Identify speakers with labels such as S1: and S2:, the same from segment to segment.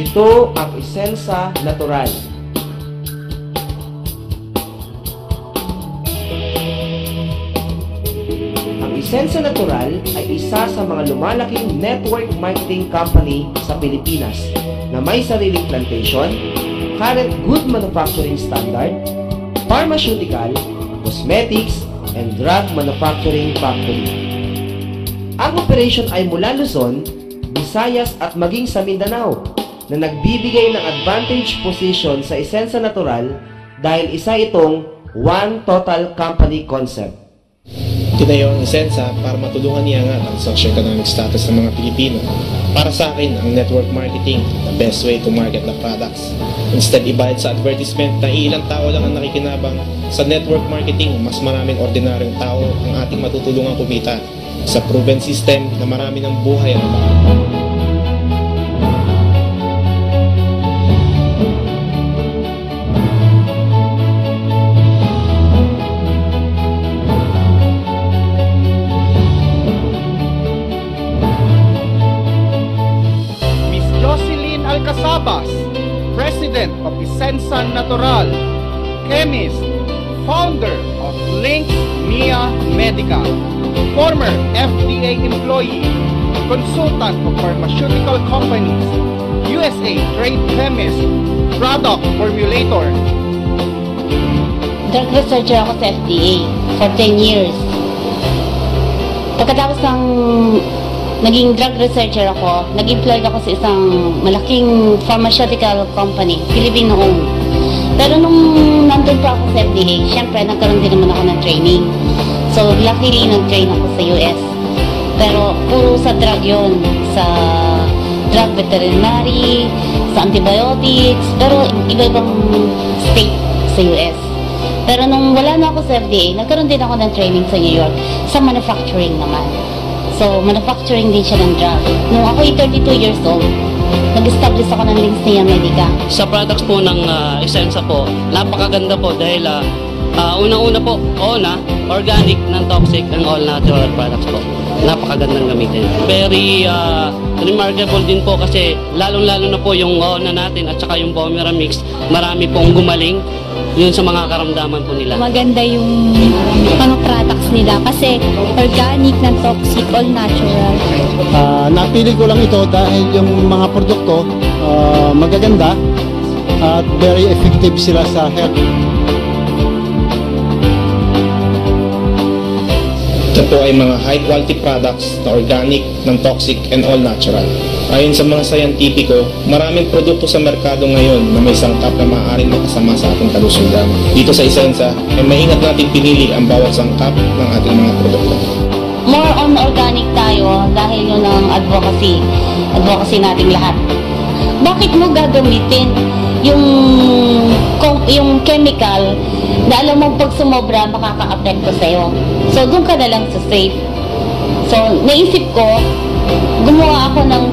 S1: Ito ang Isensa Natural. Ang Isensa Natural ay isa sa mga lumalaking network marketing company sa Pilipinas na may sariling plantation, current good manufacturing standard, pharmaceutical, cosmetics, and drug manufacturing factory. Ang operation ay mula Luzon, Visayas at maging sa Mindanao na nagbibigay ng advantage position sa Isensa Natural dahil isa itong one total company concept.
S2: Tinayo ang Isensa para matulungan iangat ang socio-economic status ng mga Pilipino. Para sa akin, ang network marketing, the best way to market the products. Instead, ibayad sa advertisement na ilang tao lang ang nakikinabang, sa network marketing, mas maraming ordinaryong tao ang ating matutulungan kumita. Sa proven system na marami ng buhay ang
S3: Alcasabas, President of Isensa Natural, Chemist, Founder of Link Mia Medical, former FDA employee, Consultant for Pharmaceutical Companies, USA Trade Chemist, Product Formulator.
S4: Drug researcher ako sa FDA for 10 years. Pagkatapos ng naging drug researcher ako, nag-employed ako sa isang malaking pharmaceutical company, Filipino-owned. Pero nung nandun pa ako sa FDA, syempre nagkaroon din naman ako ng training. So luckily, nag-train ako sa US. Pero puro sa drug yun, sa drug veterinary, sa antibiotics, pero iba-ibang state sa US. Pero nung wala na ako sa FDA, nagkaroon din ako ng training sa New York, sa manufacturing naman. So, manufacturing din siya ng drug. Nung ako 32 years old, nag-establish ako ng Link Mia Medical.
S5: Sa products po ng Isensa po, napakaganda po dahil unang-una po, organic, non-toxic, and all-natural products po. Napakagandang gamitin. Very remarkable din po kasi lalong-lalo na po yung ONA natin at saka yung Bomera Mix, marami pong gumaling yun sa mga karamdaman po nila.
S6: Maganda yung mga products nila kasi organic, non-toxic, all-natural.
S7: Napili ko lang ito dahil yung mga produkto magaganda at very effective sila sa health.
S2: Ito po ay mga high-quality products na organic, non-toxic, and all-natural. Ayon sa mga sayantipiko, maraming produkto sa merkado ngayon na may sangkap na maaaring makasama sa ating kalusugan. Dito sa Isensa, ay maingat natin pinili ang bawat sangkap ng ating mga produkto.
S4: More on organic tayo dahil yun ang advocacy nating lahat. Bakit mo gagamitin yung chemical na alam mo pag sumobra makaka-apekto sa'yo? So, doon ka na lang sa safe. So, naisip ko, gumawa ako ng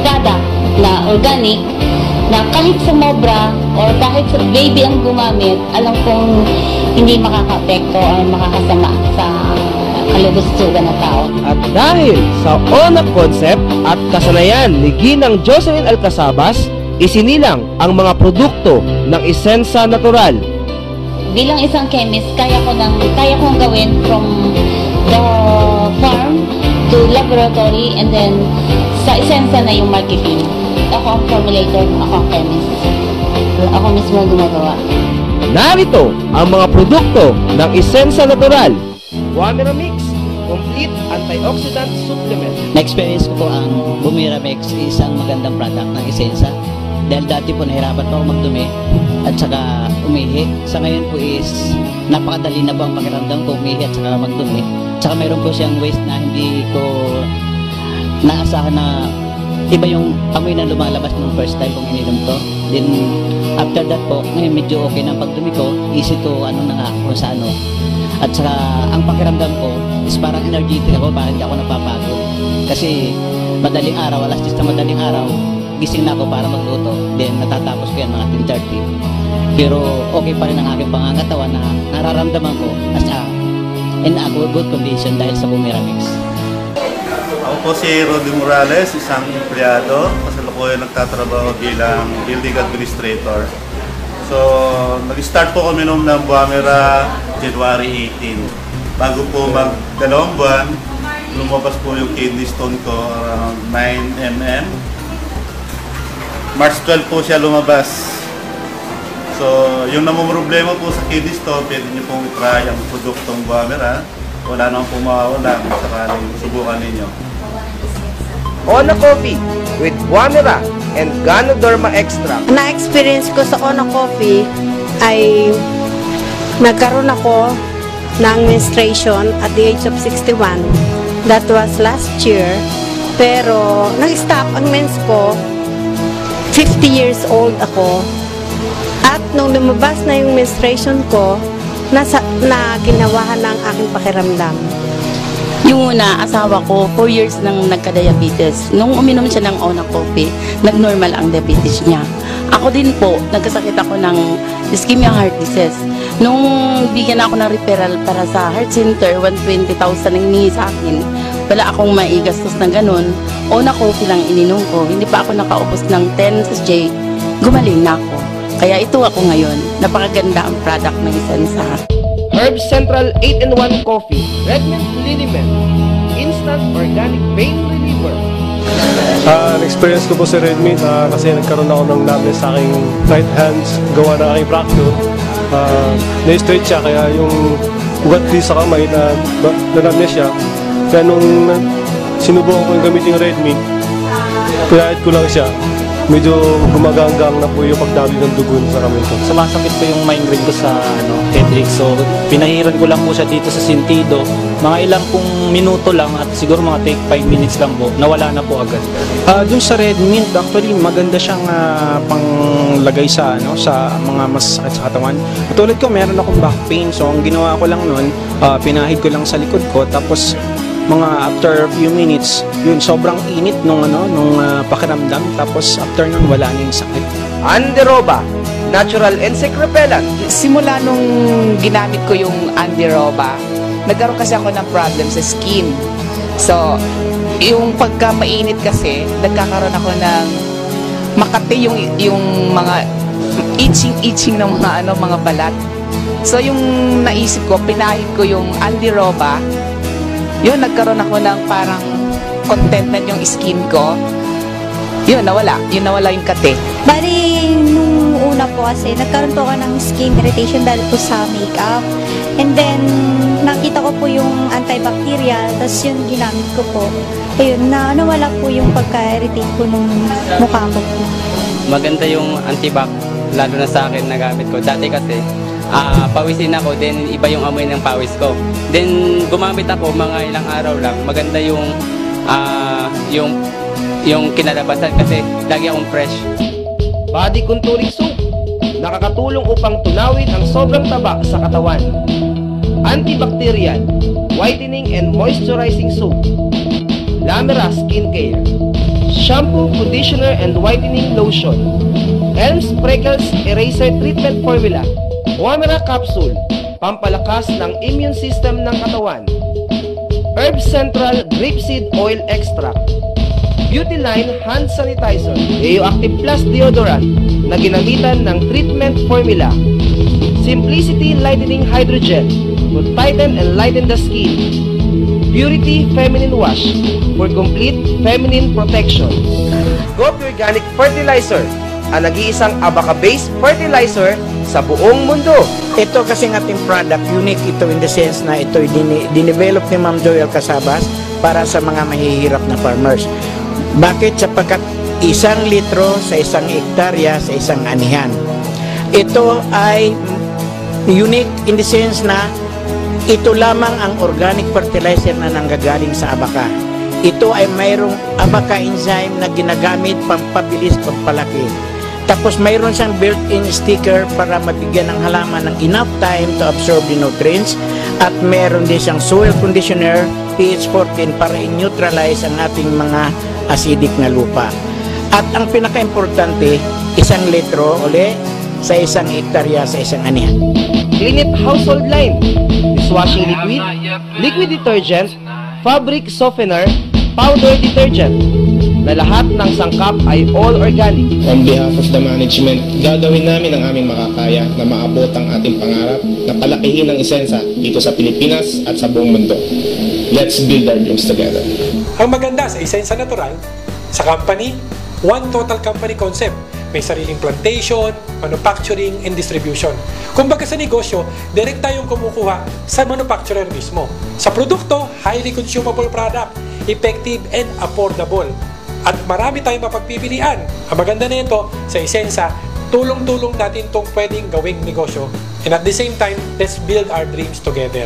S4: product na organic na kahit sumobra or kahit sa baby ang gumamit, alam kong hindi makaka-apekto o makakasama sa kalugustugan ng tao.
S1: At dahil sa ONA concept at kasanayan ni Ginang Jocelyn Alcasabas, isinilang ang mga produkto ng Isensa Natural.
S4: Bilang isang chemist, kaya kong gawin from the farm to laboratory and then sa Isensa na yung marketing. Ako ang formulator, ako ang chemist. Ako mismo gumagawa.
S1: Narito ang mga produkto ng Isensa Natural. Bomera Mix, complete antioxidant supplement.
S8: Na-experience ko po ang Bomera Mix, isang magandang product ng Isensa. Dahil dati po nahirapan po ako magdumi at saka umihi. Sa ngayon po is napakadali na po ang pakiramdam ko umihi at saka magdumi. Tsaka mayroon po siyang waste na hindi ko naasahan na iba yung amoy na lumalabas nung first time kong ininom to. Then after that po, ngayon medyo okay na pagdumi ko, easy to kung sa ano. At saka ang pakiramdam ko is parang energetic ako, parang hindi ako napapagod. Kasi madaling araw, alas 10 na madaling araw, gising na ako para magluto. Then natatapos ko yan mga 10:30. Pero okay pa rin ang aking pangangatawan na nararamdaman ko as in a good condition dahil sa Bomera Mix.
S9: Ako po si Rodi Morales, isang empleyado. Kasalukuyan po ay nagtatrabaho bilang building administrator. So, nag-start po kami noong ng Buamera January 18. Bago po mag-2 buwan, lumabas po yung kidney stone ko around 9 mm. March 12 po siya lumabas. So, yung namumroblema po sa kidney stone, pwede nyo pong i-try ang produktong Buamera. Wala nang po mawawala kung sakaling subukan ninyo.
S1: Ona Coffee with Buamera and Ganoderma Extract.
S10: Na-experience ko sa Ona Coffee ay nagkaroon ako ng menstruation at the age of 61. That was last year. Pero nag-stop ang mens ko. 50 years old ako. At nung lumabas na yung menstruation ko, na ginawahan ng aking pakiramdam.
S11: Yung una, asawa ko, 4 years nang nagka-diabetes. Nung uminom siya ng Ona Coffee, nag-normal ang diabetes niya. Ako din po, nagkasakit ako ng ischemia heart disease. Nung bigyan ako ng referral para sa heart center, 120,000 ang hinihingi sa akin. Wala akong maigastos na ganun. Ona Coffee lang ininom ko. Hindi pa ako nakaubos ng 10 SJ. Gumaling na ako. Kaya ito ako ngayon. Napakaganda ang product ng Essensa.
S1: Herb Central 8-in-1 Coffee, Red Mint Liniment, Instant Organic Pain Reliever.
S12: Experience ko po sa Red Mint kasi nagkaroon ako ng numbness sa aking right hands, gawa na aking fracture. Na-straight siya, kaya yung ugat dito sa kamay na-numbness siya. Kaya nung sinubukan ko yung gamitin yung Red Mint, pinahit ko lang siya. Medyo gumaganggang na po yung pagdali ng dugo sa kamay ko.
S13: Sumasakit po yung migraine ko sa headache. So, pinahiran ko lang po siya dito sa sentido. Mga ilang pong minuto lang at siguro mga take 5 minutes lang po. Nawala na po agad. Dun sa Red Mint, actually maganda siyang panglagay sa mga masakit sa katawan. Tulad ko, meron akong back pain. So, ang ginawa ko lang nun, pinahid ko lang sa likod ko. Tapos, mga after a few minutes, yun, sobrang init nung pakiramdam. Tapos after nun, wala na yung sakit.
S1: Anderoba, natural insect repellent.
S14: Simula nung ginamit ko yung Anderoba, nagkaroon kasi ako ng problem sa skin. So, yung pagka mainit kasi, nagkakaroon ako ng makati yung mga itching ng mga balat. So, yung naisip ko, pinahid ko yung Anderoba. Yun, nagkaroon ako ng parang contentment yung skin ko. Yun, nawala. Yun, nawala yung kate.
S6: Bali, nung una po kasi, nagkaroon po ako ng skin irritation dahil po sa makeup. And then, nakita ko po yung antibacterial, tapos yun ginamit ko po. Ayun, nawala po yung pagka-irritate ko nung mukha ko po.
S5: Maganda yung antibac, lalo na sa akin nagamit ko. Dati kasi, pawisin ako, then iba yung amoy ng pawis ko. Then gumamit ako mga ilang araw lang. Maganda yung kinalabasan kasi lagi akong fresh.
S1: Body contouring soap, nakakatulong upang tunawin ang sobrang taba sa katawan. Antibacterial, whitening and moisturizing soap. Lamera Skincare, shampoo, conditioner and whitening lotion. Elms Freckles Eraser Treatment Formula. Buamera Capsule, pampalakas ng immune system ng katawan. Herb Central Grapeseed Oil Extract. Beauty Line Hand Sanitizer. Eoactive Plus Deodorant na ginamitan ng treatment formula. Simplicity Lightening Hydrogel to tighten and lighten the skin. Purity Feminine Wash for complete feminine protection. Gopi Organic Fertilizer, ang nag-iisang abaca-based fertilizer sa buong mundo.
S15: Ito kasi ng ating product, unique ito in the sense na ito dinevelop ni Ma'am Joel Casabas para sa mga mahihirap na farmers. Bakit? Sapagkat 1 litro sa 1 hektarya sa isang anihan. Ito ay unique in the sense na ito lamang ang organic fertilizer na nanggagaling sa abaca. Ito ay mayroong abaca enzyme na ginagamit pampabilis, pampalaki. Tapos mayroon siyang built-in sticker para mabigyan ng halaman ng enough time to absorb the nutrients. At meron din siyang soil conditioner, pH 14 para i-neutralize ang ating mga acidic na lupa. At ang pinaka-importante, 1 litro uli sa 1 hektarya sa isang anihan.
S1: Clean It Household Line, dishwashing liquid, liquid detergent, fabric softener, powder detergent. na lahat ng sangkap ay all organic.
S2: On behalf of the management, gagawin namin ang aming makakaya na maabot ang ating pangarap na palakihin ang Isensa dito sa Pilipinas at sa buong mundo. Let's build our dreams together.
S16: Ang maganda sa Isensa Natural, sa company, one total company concept. May sariling plantation, manufacturing, and distribution. Kumbaga sa negosyo, direct tayong kumukuha sa manufacturer mismo. Sa produkto, highly consumable product, effective and affordable. At marami tayong mapagpipilian. Ang maganda nito, sa Isensa, tulong-tulong natin itong pwedeng gawing negosyo. And at the same time, let's build our dreams together.